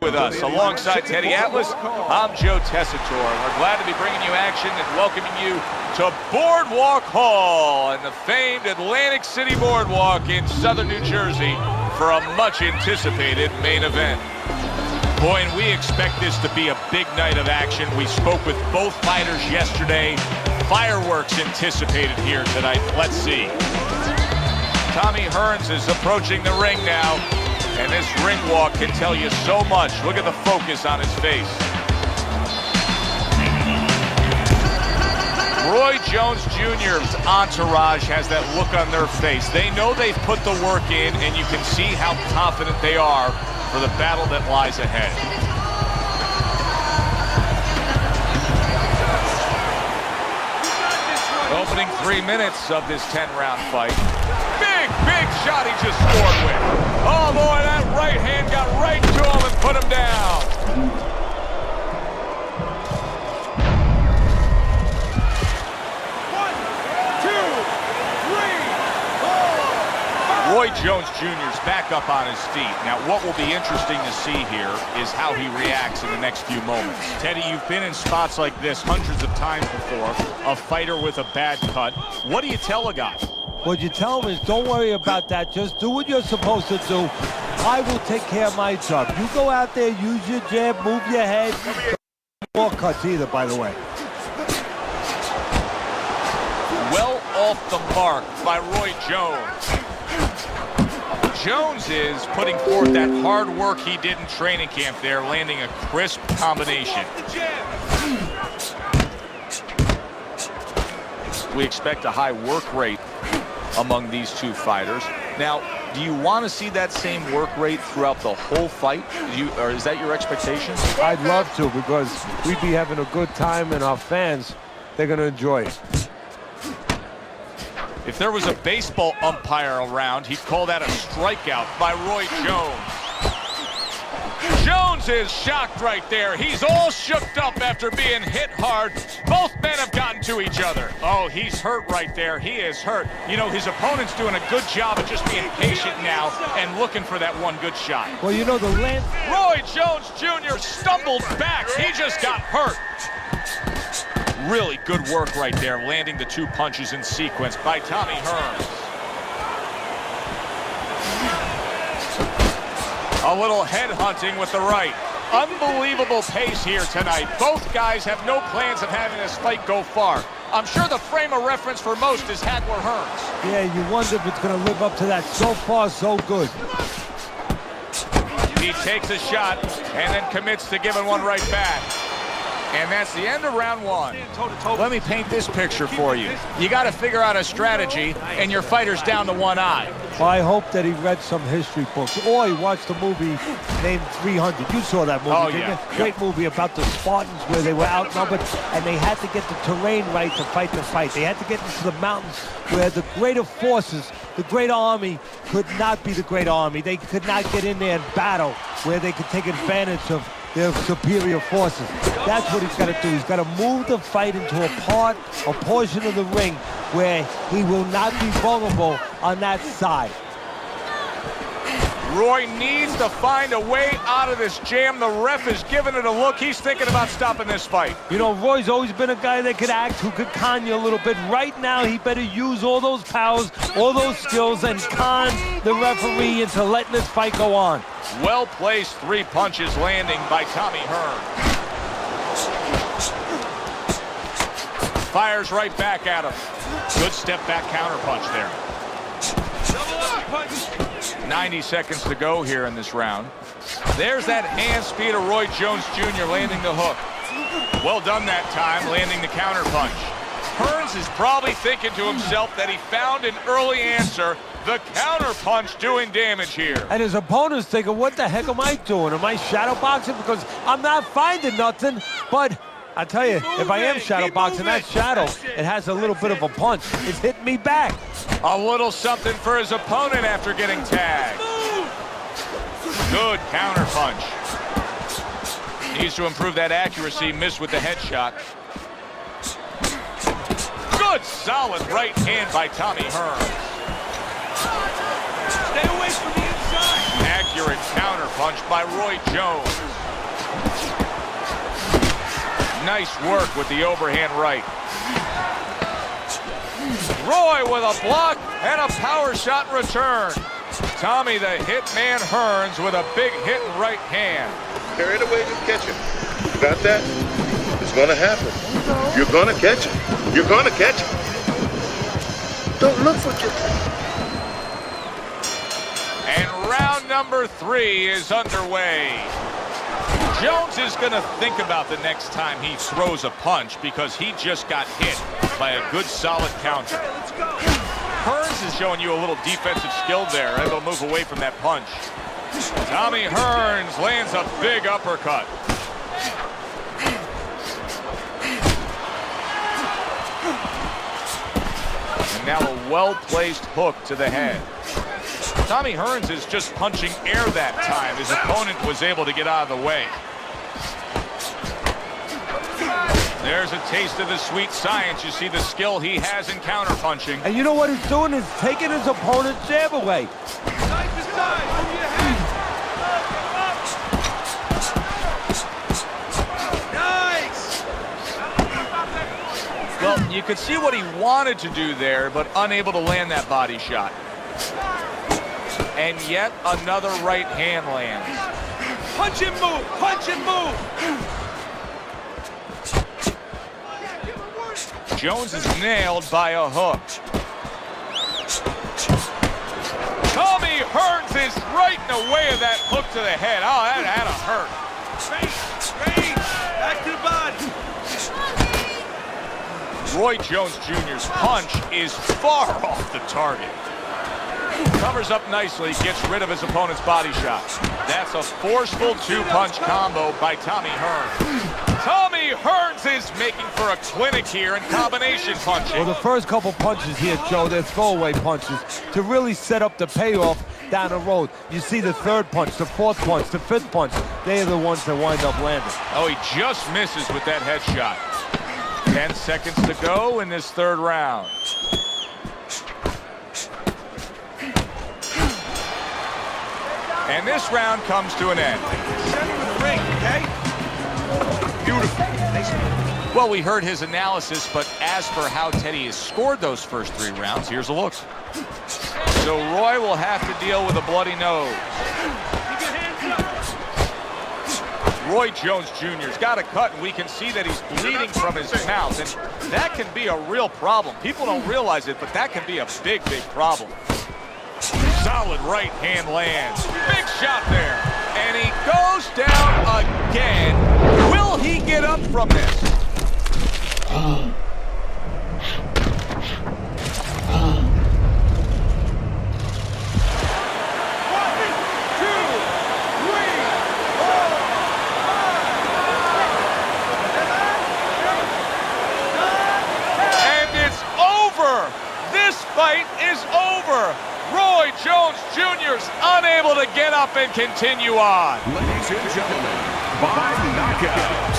With us, alongside Teddy Atlas, I'm Joe Tessitore, and we're glad to be bringing you action and welcoming you to Boardwalk Hall and the famed Atlantic City Boardwalk in southern New Jersey for a much-anticipated main event. Boy, and we expect this to be a big night of action. We spoke with both fighters yesterday. Fireworks anticipated here tonight. Let's see. Tommy Hearns is approaching the ring now. And this ring walk can tell you so much. Look at the focus on his face. Roy Jones Jr.'s entourage has that look on their face. They know they've put the work in, and you can see how confident they are for the battle that lies ahead. Opening 3 minutes of this 10-round fight. Big shot he just scored with. Oh boy, that right hand got right to him and put him down. One, two, three, four. Roy Jones Jr.'s back up on his feet. Now, what will be interesting to see here is how he reacts in the next few moments. Teddy, you've been in spots like this hundreds of times before. A fighter with a bad cut. What do you tell a guy? What you tell them is don't worry about that. Just do what you're supposed to do. I will take care of my job. You go out there, use your jab, move your head. No more cuts either, by the way. Well off the mark by Roy Jones. Jones is putting forth that hard work he did in training camp there, landing a crisp combination. We expect a high work rate among these two fighters. Now, do you want to see that same work rate throughout the whole fight? Or is that your expectation? I'd love to, because we'd be having a good time, and our fans, they're going to enjoy it. If there was a baseball umpire around, he'd call that a strikeout by Roy Jones. Jones is shocked right there. He's all shooked up after being hit hard. Both men have gotten to each other. Oh, he's hurt right there. He is hurt. You know, his opponent's doing a good job of just being patient now and looking for that one good shot. Well, you know, the land... Roy Jones Jr. stumbled back. He just got hurt. Really good work right there, landing the two punches in sequence by Tommy Hearns. A little head hunting with the right. Unbelievable pace here tonight. Both guys have no plans of having this fight go far. I'm sure the frame of reference for most is Hagler Hearns. Yeah, you wonder if it's going to live up to that. So far, so good. He takes a shot and then commits to giving one right back. And that's the end of round one. Let me paint this picture for you. You got to figure out a strategy, and your fighter's down to one eye. Well, I hope that he read some history books, or he watched a movie named 300. You saw that movie, didn't you? Great movie about the Spartans where they were outnumbered, and they had to get the terrain right to fight the fight. They had to get into the mountains where the greater forces, the great army, could not be the great army. They could not get in there and battle where they could take advantage of their superior forces. That's what he's got to do. He's got to move the fight into a portion of the ring where he will not be vulnerable on that side. Roy needs to find a way out of this jam. The ref is giving it a look. He's thinking about stopping this fight. You know, Roy's always been a guy that could act, who could con you a little bit. Right now, he better use all those powers, all those skills, and con the referee into letting this fight go on. Well-placed three punches landing by Tommy Hearns. Fires right back at him. Good step-back counterpunch there. 90 seconds to go here in this round. There's that hand speed of Roy Jones Jr. landing the hook. Well done that time, landing the counterpunch. Hearns is probably thinking to himself that he found an early answer. The counterpunch doing damage here. And his opponent's thinking, what the heck am I doing? Am I shadow boxing? Because I'm not finding nothing. But I tell you, if I am shadow boxing, that shadow, it has a little bit of a punch. It's hitting me back. A little something for his opponent after getting tagged. Good counterpunch. Needs to improve that accuracy. Missed with the headshot. Good solid right hand by Tommy Hearns. Stay away from the inside. Accurate counterpunch by Roy Jones. Nice work with the overhand right. Roy with a block and a power shot in return. Tommy the hitman Hearns with a big hit in right hand. Carry it away, just catch it. You got that? It's gonna happen. You're gonna catch it. You're gonna catch it. Don't look for it. And round number 3 is underway. Jones is going to think about the next time he throws a punch because he just got hit by a good, solid counter. Hearns is showing you a little defensive skill there, able to move away from that punch. Tommy Hearns lands a big uppercut. And now a well-placed hook to the head. Tommy Hearns is just punching air that time. His opponent was able to get out of the way. There's a taste of the sweet science. You see the skill he has in counterpunching. And you know what he's doing is taking his opponent's jab away. Nice! Well, you could see what he wanted to do there, but unable to land that body shot. And yet another right hand lands. Punch and move! Punch and move! Jones is nailed by a hook. Tommy Hearns is right in the way of that hook to the head. Oh, that had to hurt. Straight, back to the body. Roy Jones Jr.'s punch is far off the target. Covers up nicely, gets rid of his opponent's body shot. That's a forceful 2-punch combo by Tommy Hearns. Tommy Hearns is making for a clinic here in combination punching. Well, the first couple punches here, Joe, they're throwaway punches to really set up the payoff down the road. You see the third punch, the fourth punch, the fifth punch. They are the ones that wind up landing. Oh, he just misses with that headshot. 10 seconds to go in this third round. And this round comes to an end. Beautiful. Well, we heard his analysis, but as for how Teddy has scored those first 3 rounds, here's a look. So Roy will have to deal with a bloody nose. Roy Jones Jr.'s got a cut, and we can see that he's bleeding from his mouth, and that can be a real problem. People don't realize it, but that can be a big, big problem. Solid right hand lands. Big shot there. And he goes down again. Will he get up from this? And it's over. This fight is over. Roy Jones Jr.'s unable to get up and continue on. Ladies and gentlemen, by knockout.